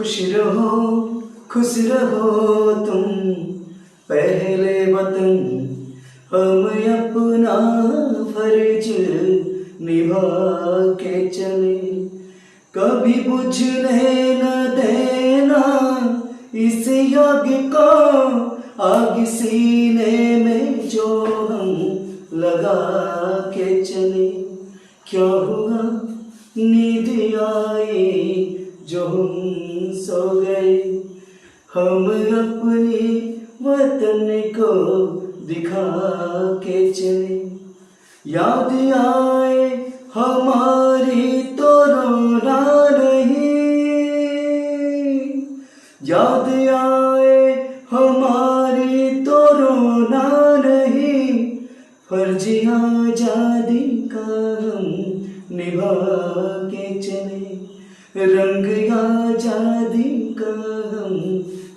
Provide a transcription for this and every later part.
खुश रहो तुम पहले वतन, हम अपना फर्ज निभा के चले, कभी बुझने न देना इस आग को, आग सीने में जो हम लगा के चले। क्या हुआ नींद आई जो हम सो गए, हम अपने वतन को दिखा के चले। याद आए हमारी तो रोना नहीं, याद आए हमारी तो रोना नहीं, फर्ज आजादी का हम निभा के चले, रंग आजादी का हम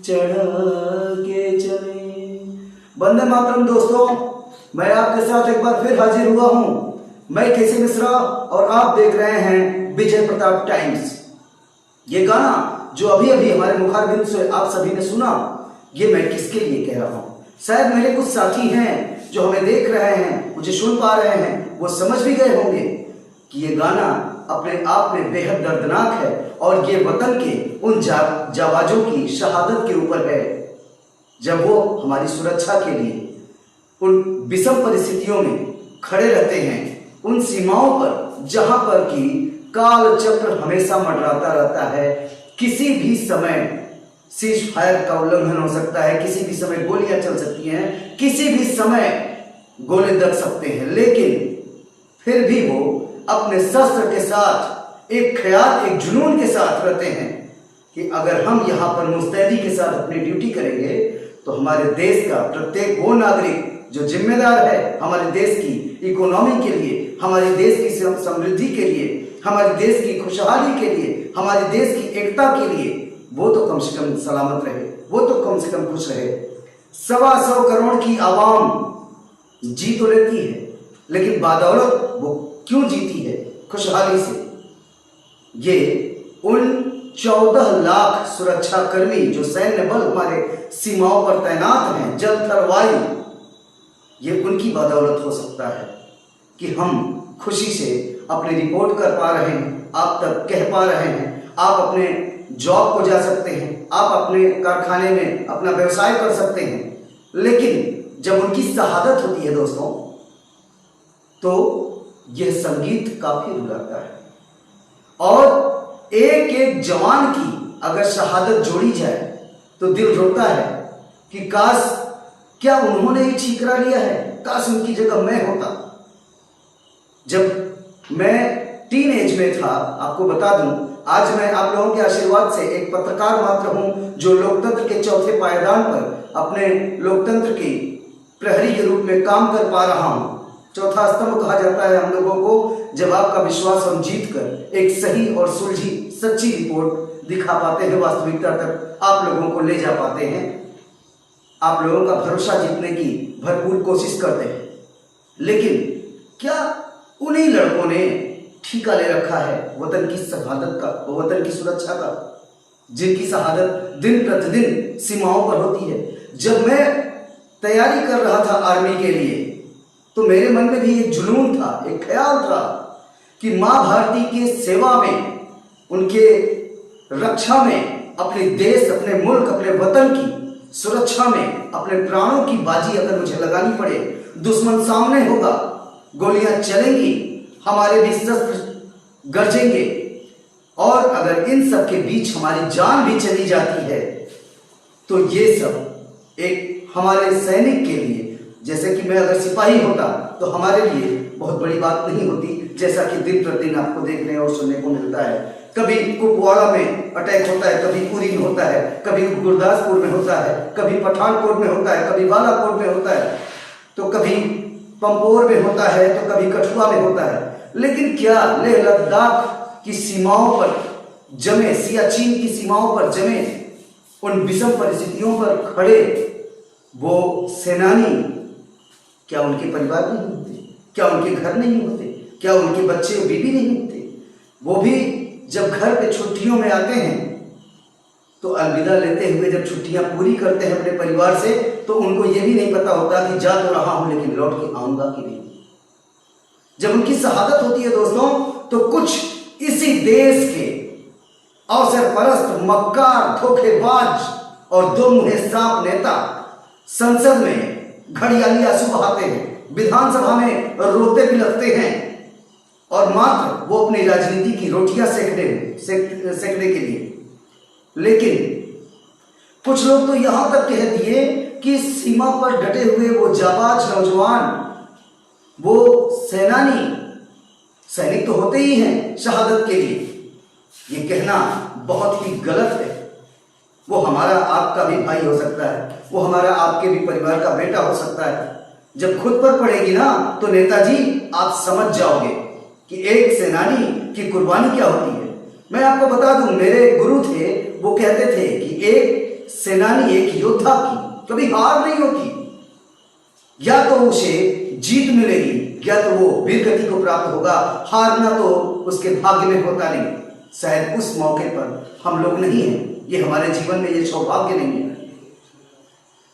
चढ़ा के चले। वंदे मातरम दोस्तों, मैं आपके साथ एक बार फिर हाजिर हुआ हूं। मैं केसी मिश्रा और आप देख रहे हैं विजय प्रताप टाइम्स। ये गाना जो अभी अभी हमारे मुखारबिंद से आप सभी ने सुना, ये मैं किसके लिए कह रहा हूं। शायद मेरे कुछ साथी हैं जो हमें देख रहे हैं, मुझे सुन पा रहे हैं, वो समझ भी गए होंगे कि ये गाना अपने आप में बेहद दर्दनाक है और ये वतन के उन जाबाजों की शहादत के ऊपर है, जब वो हमारी सुरक्षा के लिए उन विषम परिस्थितियों में खड़े रहते हैं, उन सीमाओं पर जहां पर कि काल चक्र हमेशा मंडराता रहता है। किसी भी समय सीज फायर का उल्लंघन हो सकता है, किसी भी समय गोलियां चल सकती हैं, किसी भी समय गोले दग सकते हैं, लेकिन फिर भी वो अपने शस्त्र के साथ एक ख्याल, एक जुनून के साथ रहते हैं कि अगर हम यहाँ पर मुस्तैदी के साथ अपनी ड्यूटी करेंगे तो हमारे देश का प्रत्येक वो नागरिक जो जिम्मेदार है हमारे देश की इकोनॉमी के लिए, हमारे देश की समृद्धि के लिए, हमारे देश की खुशहाली के लिए, हमारे देश की एकता के लिए, वो तो कम से कम सलामत रहे, वो तो कम से कम खुश रहे। 125 करोड़ की आवाम जी तो लेती है, लेकिन बादौलत वो क्यों जीती है? खुशहाली से। ये उन 14 लाख सुरक्षा कर्मी जो सैन्य बल हमारे सीमाओं पर तैनात हैं, जल थल वायु, ये उनकी बदौलत हो सकता है कि हम खुशी से अपनी रिपोर्ट कर पा रहे हैं, आप तक कह पा रहे हैं, आप अपने जॉब को जा सकते हैं, आप अपने कारखाने में अपना व्यवसाय कर सकते हैं। लेकिन जब उनकी शहादत होती है दोस्तों, तो यह संगीत काफी रुलाता है। और एक एक जवान की अगर शहादत जोड़ी जाए तो दिल रोता है कि काश, क्या उन्होंने ही ठीक करा लिया है, काश उनकी जगह मैं होता। जब मैं टीन एज में था, आपको बता दूं, आज मैं आप लोगों के आशीर्वाद से एक पत्रकार मात्र हूं जो लोकतंत्र के चौथे पायदान पर अपने लोकतंत्र की प्रहरी के रूप में काम कर पा रहा हूं। चौथा स्तंभ कहा जाता है हम लोगों को, जब आपका विश्वास हम जीत कर एक सही और सुलझी सच्ची रिपोर्ट दिखा पाते हैं, वास्तविकता तक आप लोगों को ले जा पाते हैं, आप लोगों का भरोसा जीतने की भरपूर कोशिश करते हैं। लेकिन क्या उन्हीं लड़कों ने ठेका ले रखा है वतन की शहादत का, वतन की सुरक्षा का, जिनकी शहादत दिन प्रतिदिन सीमाओं पर होती है? जब मैं तैयारी कर रहा था आर्मी के लिए, तो मेरे मन में भी एक जुनून था, एक ख्याल था कि मां भारती की सेवा में, उनके रक्षा में, अपने देश, अपने मुल्क, अपने वतन की सुरक्षा में अपने प्राणों की बाजी अगर मुझे लगानी पड़े, दुश्मन सामने होगा, गोलियां चलेंगी, हमारे भी शस्त्र गरजेंगे, और अगर इन सब के बीच हमारी जान भी चली जाती है, तो ये सब एक हमारे सैनिक के लिए, जैसे कि मैं अगर सिपाही होता तो हमारे लिए बहुत बड़ी बात नहीं होती, जैसा कि दिन प्रतिदिन आपको देखने और सुनने को मिलता है। कभी कुपवाड़ा में अटैक होता है, कभी उरी में होता है, कभी गुरदासपुर में होता है, कभी पठानकोट में होता है, कभी बालाकोट में होता है, तो कभी पंपोर में होता है, तो कभी कठुआ में होता है। लेकिन क्या लेह लद्दाख की सीमाओं पर जमे, सियाचिन की सीमाओं पर जमे उन विषम परिस्थितियों पर खड़े वो सेनानी, क्या उनके परिवार नहीं होते? क्या उनके घर नहीं होते? क्या उनके बच्चे बीवी नहीं होते? वो भी जब घर पे छुट्टियों में आते हैं तो अलविदा लेते हुए जब छुट्टियां पूरी करते हैं अपने परिवार से, तो उनको ये भी नहीं पता होता कि जा तो रहा हूं लेकिन लौट के आऊंगा कि नहीं। जब उनकी शहादत होती है दोस्तों, तो कुछ इसी देश के अवसर परस्त, मक्कार, धोखेबाज और दो मुंहे सांप नेता संसद में घड़ियाली आंसू बहाते हैं, विधानसभा में रोते भी लगते हैं, और मात्र वो अपनी राजनीति की रोटियां सेकने के लिए। लेकिन कुछ लोग तो यहां तक कह दिए कि सीमा पर डटे हुए वो जाबाज नौजवान, वो सेनानी, सैनिक तो होते ही हैं शहादत के लिए। ये कहना बहुत ही गलत है। वो हमारा आपका भी भाई हो सकता है, वो हमारा आपके भी परिवार का बेटा हो सकता है। जब खुद पर पड़ेगी ना, तो नेताजी आप समझ जाओगे कि एक सेनानी की कुर्बानी क्या होती है। मैं आपको बता दूं, मेरे गुरु थे, वो कहते थे कि एक सेनानी, एक योद्धा की कभी हार नहीं होती। या तो उसे जीत मिलेगी, या तो वो वीरगति को प्राप्त होगा। हारना तो उसके भाग्य में होता नहीं। शायद उस मौके पर हम लोग नहीं हैं, ये हमारे जीवन में ये सौभाग्य नहीं है।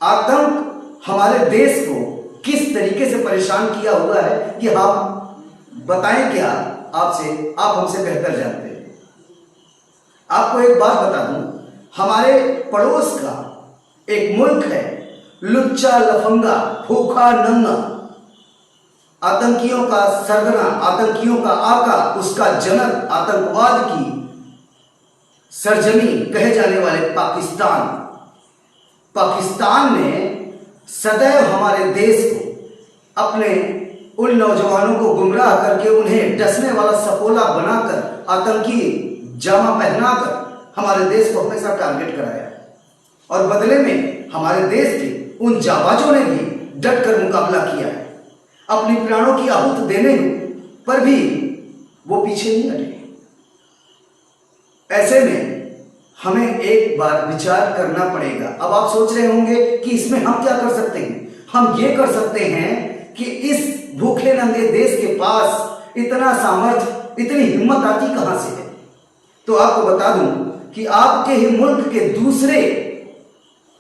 आतंक हमारे देश को किस तरीके से परेशान किया हुआ है, ये हम बताएं क्या आपसे, आप हमसे बेहतर जानते हैं। आपको एक बात बता दूं, हमारे पड़ोस का एक मुल्क है, लुच्चा लफंगा, भूखा नंगा, आतंकियों का सरगना, आतंकियों का आका, उसका जनक, आतंकवाद की सरजमी कहे जाने वाले पाकिस्तान। पाकिस्तान ने सदैव हमारे देश को अपने उन नौजवानों को गुमराह करके, उन्हें डसने वाला सपोला बनाकर, आतंकी जामा पहनाकर हमारे देश को हमेशा टारगेट कराया। और बदले में हमारे देश के उन जाबाजों ने भी डटकर मुकाबला किया है। अपनी प्राणों की आहुति देने पर भी वो पीछे नहीं हटे। ऐसे में हमें एक बार विचार करना पड़ेगा। अब आप सोच रहे होंगे कि इसमें हम क्या कर सकते हैं। हम ये कर सकते हैं कि इस भूखे नंगे देश के पास इतना सामर्थ्य, इतनी हिम्मत आती कहां से है। तो आपको बता दूं कि आपके ही मुल्क के दूसरे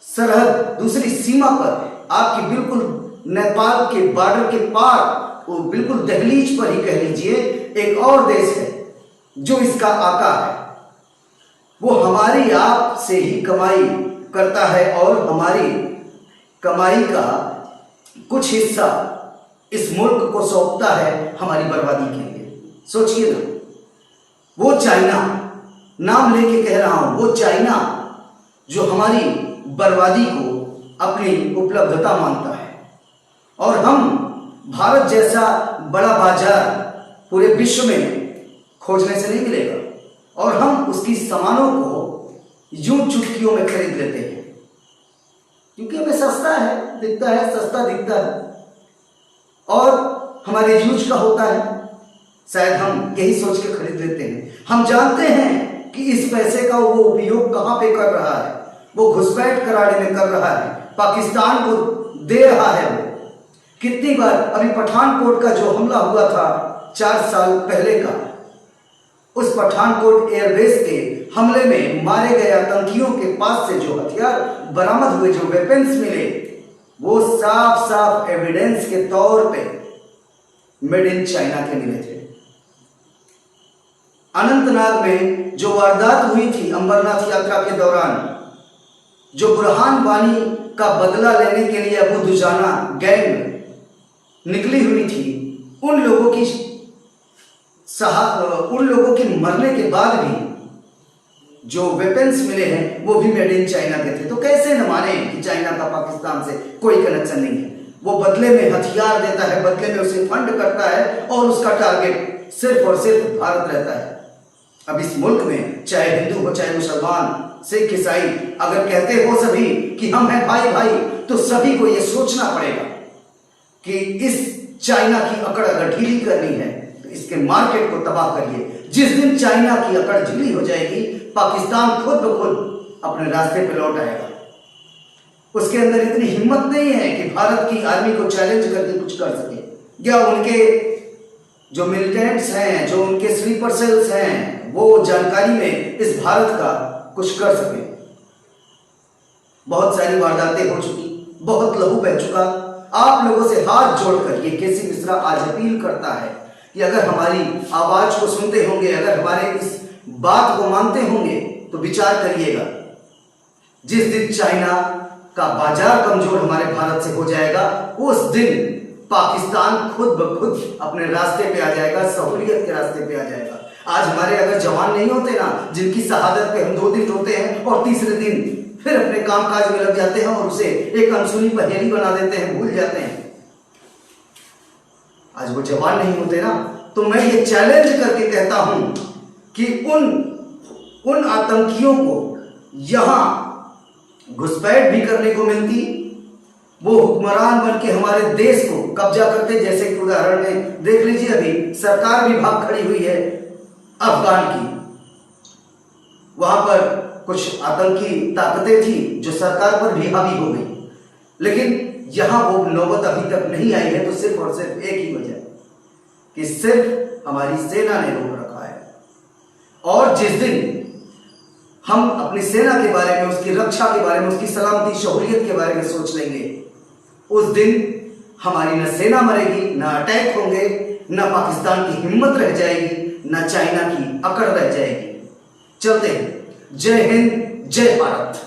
सरहद, दूसरी सीमा पर, आपकी बिल्कुल नेपाल के बॉर्डर के पार, वो बिल्कुल दहलीज पर ही कह लीजिए, एक और देश है जो इसका आका है। वो हमारी आप से ही कमाई करता है और हमारी कमाई का कुछ हिस्सा इस मुल्क को सौंपता है हमारी बर्बादी के लिए। सोचिए ना, वो चाइना, नाम लेके कह रहा हूं, वो चाइना जो हमारी बर्बादी को अपनी उपलब्धता मानता है, और हम भारत जैसा बड़ा बाजार पूरे विश्व में खोजने से नहीं मिलेगा, और हम उसकी सामानों को यूं चुटकियों में खरीद लेते हैं क्योंकि हमें सस्ता है दिखता है, सस्ता दिखता है और हमारे यूज का होता है। शायद हम यही सोच के खरीद लेते हैं। हम जानते हैं कि इस पैसे का वो उपयोग कहां पे कर रहा है, वो घुसपैठ कराने में कर रहा है, पाकिस्तान को दे रहा है। वो कितनी बार, अभी पठानकोट का जो हमला हुआ था 4 साल पहले का, उस पठानकोट एयरबेस के हमले में मारे गए आतंकियों के पास से जो हथियार बरामद हुए, जो वेपन्स मिले, वो साफ साफ एविडेंस के तौर पे मेड इन चाइना के मिले थे। अनंतनाग में जो वारदात हुई थी अमरनाथ यात्रा के दौरान, जो बुरहान वानी का बदला लेने के लिए अबू दुजाना गैंग निकली हुई थी, उन लोगों के मरने के बाद भी जो वेपन्स मिले हैं वो भी मेड इन चाइना के थे। तो कैसे न माने कि चाइना का पाकिस्तान से कोई कनेक्शन नहीं है। वो बदले में हथियार देता है, बदले में उसे फंड करता है और उसका टारगेट सिर्फ और सिर्फ भारत रहता है। अब इस मुल्क में चाहे हिंदू हो, चाहे मुसलमान, सिख, ईसाई, अगर कहते हो सभी कि हम हैं भाई भाई, तो सभी को यह सोचना पड़ेगा कि इस चाइना की अकड़ अगर ढीली करनी है तो इसके मार्केट को तबाह करिए। जिस दिन चाइना की अकड़ ढीली हो जाएगी, पाकिस्तान खुद ब खुद अपने रास्ते पे लौट आएगा। उसके अंदर इतनी हिम्मत नहीं है कि भारत की आर्मी को चैलेंज करके कुछ कर सके, या उनके जो मिलिटेंट्स हैं, जो उनके स्लीपर सेल्स हैं, वो जानकारी में इस भारत का कुछ कर सके। बहुत सारी वारदातें हो चुकी, बहुत लहू बह चुका। आप लोगों से हाथ जोड़कर ये केसी मिश्रा आज अपील करता है कि अगर हमारी आवाज को सुनते होंगे, अगर हमारे इस बात को मानते होंगे तो विचार करिएगा। जिस दिन चाइना का बाजार कमजोर हमारे भारत से हो जाएगा, उस दिन पाकिस्तान खुद ब खुद अपने रास्ते पे आ जाएगा, सहूलियत के रास्ते पे आ जाएगा। आज हमारे अगर जवान नहीं होते ना, जिनकी शहादत पे हम 2 दिन रोते हैं और तीसरे दिन फिर अपने कामकाज में लग जाते हैं और उसे एक अनसुनी पहेली बना देते हैं, भूल जाते हैं, आज वो जवान नहीं होते ना, तो मैं ये चैलेंज करके कहता हूं कि उन आतंकियों को यहां घुसपैठ भी करने को मिलती, वो हुक्मरान बन के हमारे देश को कब्जा करते। जैसे कि उदाहरण में देख लीजिए, अभी सरकार भी भाग खड़ी हुई है अफगान की, वहां पर कुछ आतंकी ताकतें थी जो सरकार पर भी हावी हो गई, लेकिन यहां वो नौबत अभी तक नहीं आई है। तो सिर्फ और सिर्फ एक ही वजह कि सिर्फ हमारी सेना ने रोक रखा है। और जिस दिन हम अपनी सेना के बारे में, उसकी रक्षा के बारे में, उसकी सलामती सहूलियत के बारे में सोच लेंगे, उस दिन हमारी न सेना मरेगी, न अटैक होंगे, न पाकिस्तान की हिम्मत रह जाएगी, न चाइना की अकड़ रह जाएगी। चलते हैं। जय हिंद, जय भारत।